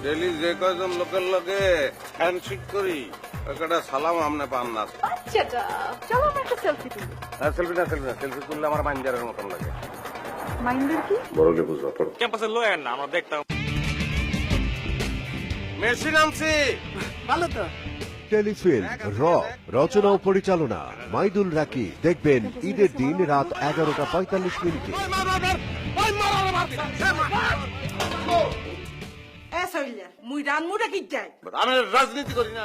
Daily যে কয়জন লোকের লগে হ্যান্ডশেক করি একটা সালাম আমনে পান না। আচ্ছা চলো আমরা একটা সেলফি তুলি। সেলফি তুললে আমার মাইন্ডারের মতন লাগে। মাইন্ডের কি? বড়কে বুঝবা পড়ো। ক্যাম্পাসে লয়ে না আমরা দেখতাম। মেশিন আনছি। ভালো তো। টেলিফিল্ম র রচনা ও পরিচালনা মাইদুল রাকি। দেখবেন ঈদের দিন রাত 11:45 এ সইলা মুই রান মুড়া কি যাই আমি রাজনীতি করি না।